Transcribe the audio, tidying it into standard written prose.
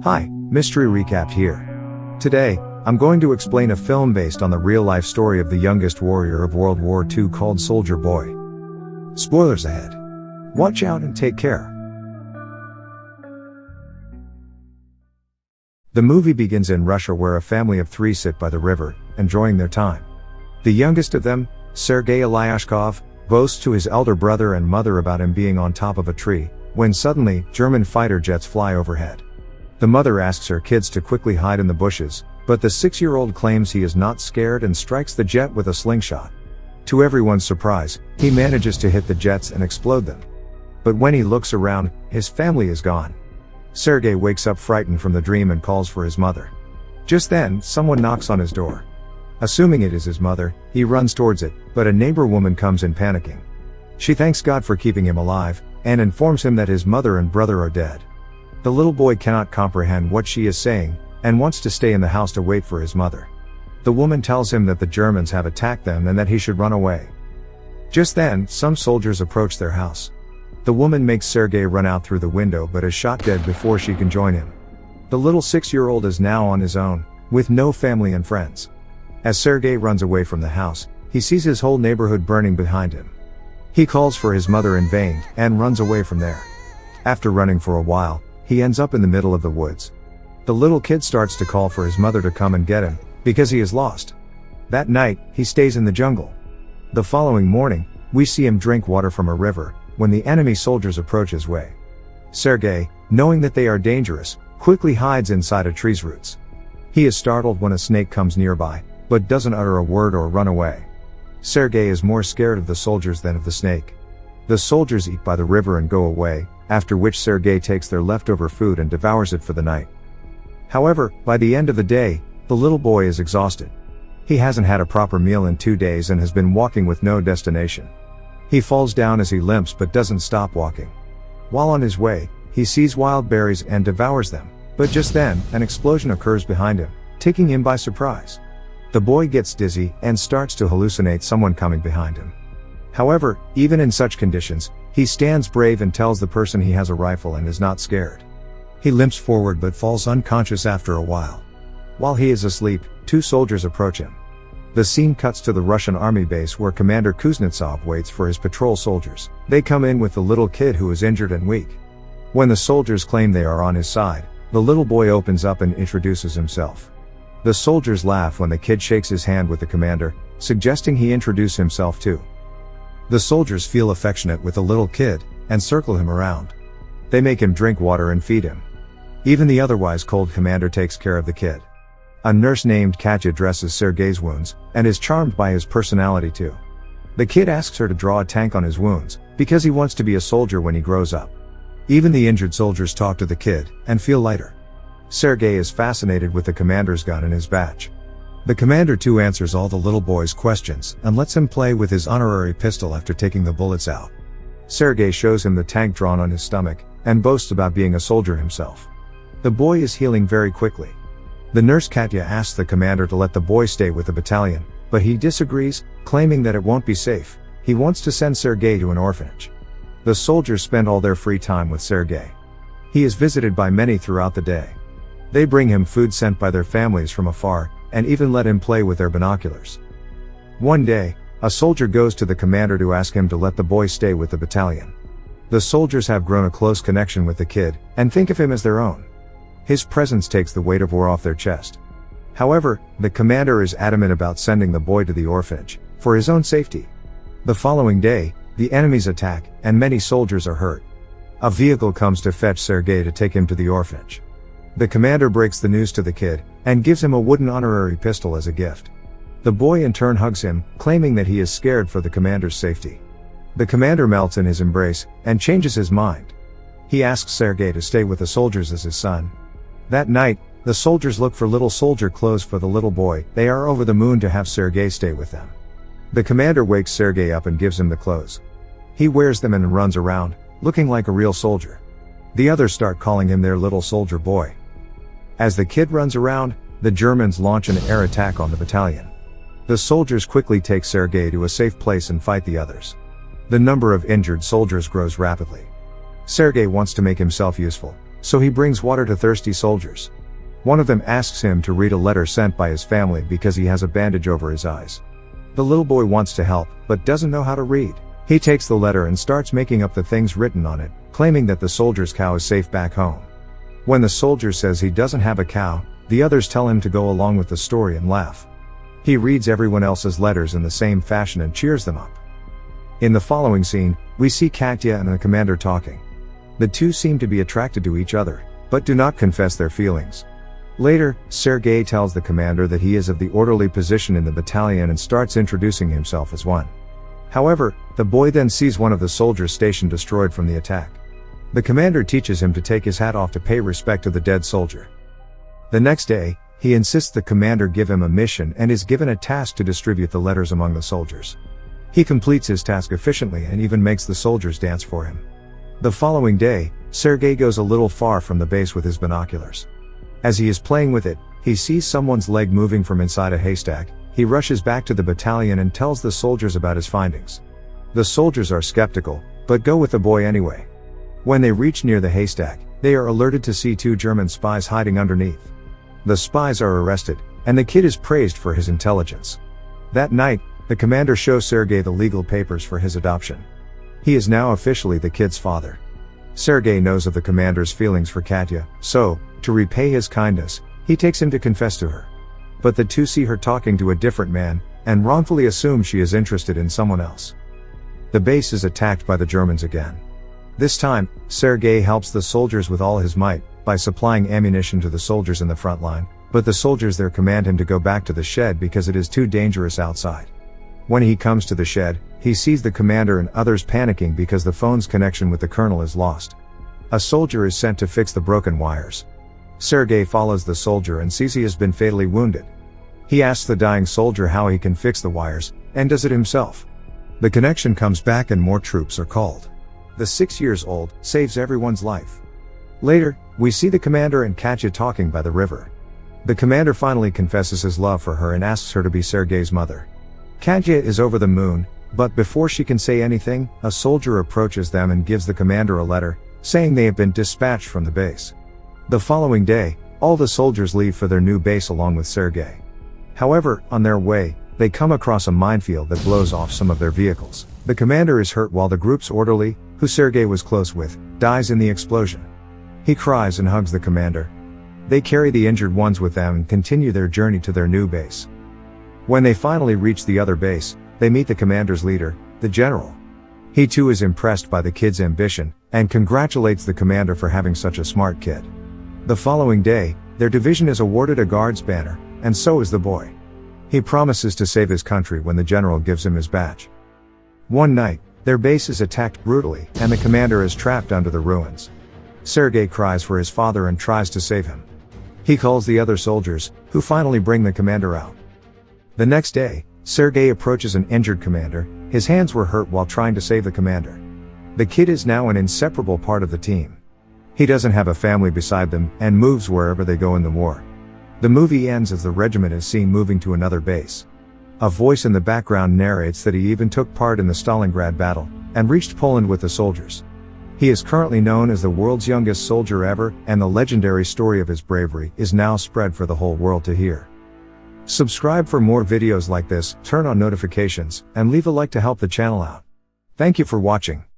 Hi, Mystery Recap here. Today, I'm going to explain a film based on the real-life story of the youngest warrior of World War II called Soldier Boy. Spoilers ahead. Watch out and take care. The movie begins in Russia, where a family of 3 sit by the river, enjoying their time. The youngest of them, Sergei Aleshkov, boasts to his elder brother and mother about him being on top of a tree, when suddenly, German fighter jets fly overhead. The mother asks her kids to quickly hide in the bushes, but the 6-year-old claims he is not scared and strikes the jet with a slingshot. To everyone's surprise, he manages to hit the jets and explode them. But when he looks around, his family is gone. Sergei wakes up frightened from the dream and calls for his mother. Just then, someone knocks on his door. Assuming it is his mother, he runs towards it, but a neighbor woman comes in panicking. She thanks God for keeping him alive, and informs him that his mother and brother are dead. The little boy cannot comprehend what she is saying, and wants to stay in the house to wait for his mother. The woman tells him that the Germans have attacked them and that he should run away. Just then, some soldiers approach their house. The woman makes Sergei run out through the window but is shot dead before she can join him. The little 6-year-old is now on his own, with no family and friends. As Sergei runs away from the house, he sees his whole neighborhood burning behind him. He calls for his mother in vain, and runs away from there. After running for a while, he ends up in the middle of the woods. The little kid starts to call for his mother to come and get him, because he is lost. That night, he stays in the jungle. The following morning, we see him drink water from a river, when the enemy soldiers approach his way. Sergei, knowing that they are dangerous, quickly hides inside a tree's roots. He is startled when a snake comes nearby, but doesn't utter a word or run away. Sergei is more scared of the soldiers than of the snake. The soldiers eat by the river and go away, after which Sergei takes their leftover food and devours it for the night. However, by the end of the day, the little boy is exhausted. He hasn't had a proper meal in 2 days and has been walking with no destination. He falls down as he limps but doesn't stop walking. While on his way, he sees wild berries and devours them, but just then, an explosion occurs behind him, taking him by surprise. The boy gets dizzy and starts to hallucinate someone coming behind him. However, even in such conditions, he stands brave and tells the person he has a rifle and is not scared. He limps forward but falls unconscious after a while. While he is asleep, 2 soldiers approach him. The scene cuts to the Russian army base where Commander Kuznetsov waits for his patrol soldiers. They come in with the little kid who is injured and weak. When the soldiers claim they are on his side, the little boy opens up and introduces himself. The soldiers laugh when the kid shakes his hand with the commander, suggesting he introduce himself too. The soldiers feel affectionate with the little kid, and circle him around. They make him drink water and feed him. Even the otherwise cold commander takes care of the kid. A nurse named Katya dresses Sergei's wounds, and is charmed by his personality too. The kid asks her to draw a tank on his wounds, because he wants to be a soldier when he grows up. Even the injured soldiers talk to the kid, and feel lighter. Sergei is fascinated with the commander's gun and his badge. The commander too answers all the little boy's questions, and lets him play with his honorary pistol after taking the bullets out. Sergei shows him the tank drawn on his stomach, and boasts about being a soldier himself. The boy is healing very quickly. The nurse Katya asks the commander to let the boy stay with the battalion, but he disagrees, claiming that it won't be safe. He wants to send Sergei to an orphanage. The soldiers spend all their free time with Sergei. He is visited by many throughout the day. They bring him food sent by their families from afar, and even let him play with their binoculars. One day, a soldier goes to the commander to ask him to let the boy stay with the battalion. The soldiers have grown a close connection with the kid, and think of him as their own. His presence takes the weight of war off their chest. However, the commander is adamant about sending the boy to the orphanage, for his own safety. The following day, the enemies attack, and many soldiers are hurt. A vehicle comes to fetch Sergei to take him to the orphanage. The commander breaks the news to the kid, and gives him a wooden honorary pistol as a gift. The boy in turn hugs him, claiming that he is scared for the commander's safety. The commander melts in his embrace, and changes his mind. He asks Sergei to stay with the soldiers as his son. That night, the soldiers look for little soldier clothes for the little boy. They are over the moon to have Sergei stay with them. The commander wakes Sergei up and gives him the clothes. He wears them and runs around, looking like a real soldier. The others start calling him their little soldier boy. As the kid runs around, the Germans launch an air attack on the battalion. The soldiers quickly take Sergei to a safe place and fight the others. The number of injured soldiers grows rapidly. Sergei wants to make himself useful, So he brings water to thirsty soldiers. One of them asks him to read a letter sent by his family because he has a bandage over his eyes. The little boy wants to help, but doesn't know how to read. He takes the letter and starts making up the things written on it, claiming that the soldier's cow is safe back home. When the soldier says he doesn't have a cow, the others tell him to go along with the story and laugh. He reads everyone else's letters in the same fashion and cheers them up. In the following scene, we see Katya and the commander talking. The two seem to be attracted to each other, but do not confess their feelings. Later, Sergei tells the commander that he is of the orderly position in the battalion and starts introducing himself as one. However, the boy then sees one of the soldiers' station destroyed from the attack. The commander teaches him to take his hat off to pay respect to the dead soldier. The next day, he insists the commander give him a mission and is given a task to distribute the letters among the soldiers. He completes his task efficiently and even makes the soldiers dance for him. The following day, Sergei goes a little far from the base with his binoculars. As he is playing with it, he sees someone's leg moving from inside a haystack. He rushes back to the battalion and tells the soldiers about his findings. The soldiers are skeptical, but go with the boy anyway. When they reach near the haystack, they are alerted to see two German spies hiding underneath. The spies are arrested, and the kid is praised for his intelligence. That night, the commander shows Sergei the legal papers for his adoption. He is now officially the kid's father. Sergei knows of the commander's feelings for Katya, so, to repay his kindness, he takes him to confess to her. But the two see her talking to a different man, and wrongfully assume she is interested in someone else. The base is attacked by the Germans again. This time, Sergei helps the soldiers with all his might, by supplying ammunition to the soldiers in the front line, but the soldiers there command him to go back to the shed because it is too dangerous outside. When he comes to the shed, he sees the commander and others panicking because the phone's connection with the colonel is lost. A soldier is sent to fix the broken wires. Sergei follows the soldier and sees he has been fatally wounded. He asks the dying soldier how he can fix the wires, and does it himself. The connection comes back and more troops are called. The 6-year-old saves everyone's life. Later, we see the commander and Katya talking by the river. The commander finally confesses his love for her and asks her to be Sergei's mother. Katya is over the moon, but before she can say anything, a soldier approaches them and gives the commander a letter, saying they have been dispatched from the base. The following day, all the soldiers leave for their new base along with Sergei. However, on their way, they come across a minefield that blows off some of their vehicles. The commander is hurt while the group's orderly, who Sergei was close with, dies in the explosion. He cries and hugs the commander. They carry the injured ones with them and continue their journey to their new base. When they finally reach the other base, they meet the commander's leader, the general. He too is impressed by the kid's ambition, and congratulates the commander for having such a smart kid. The following day, their division is awarded a guard's banner, and so is the boy. He promises to save his country when the general gives him his badge. One night, their base is attacked brutally, and the commander is trapped under the ruins. Sergei cries for his father and tries to save him. He calls the other soldiers, who finally bring the commander out. The next day, Sergei approaches an injured commander. His hands were hurt while trying to save the commander. The kid is now an inseparable part of the team. He doesn't have a family beside them, and moves wherever they go in the war. The movie ends as the regiment is seen moving to another base. A voice in the background narrates that he even took part in the Stalingrad battle, and reached Poland with the soldiers. He is currently known as the world's youngest soldier ever, and the legendary story of his bravery is now spread for the whole world to hear. Subscribe for more videos like this, turn on notifications, and leave a like to help the channel out. Thank you for watching.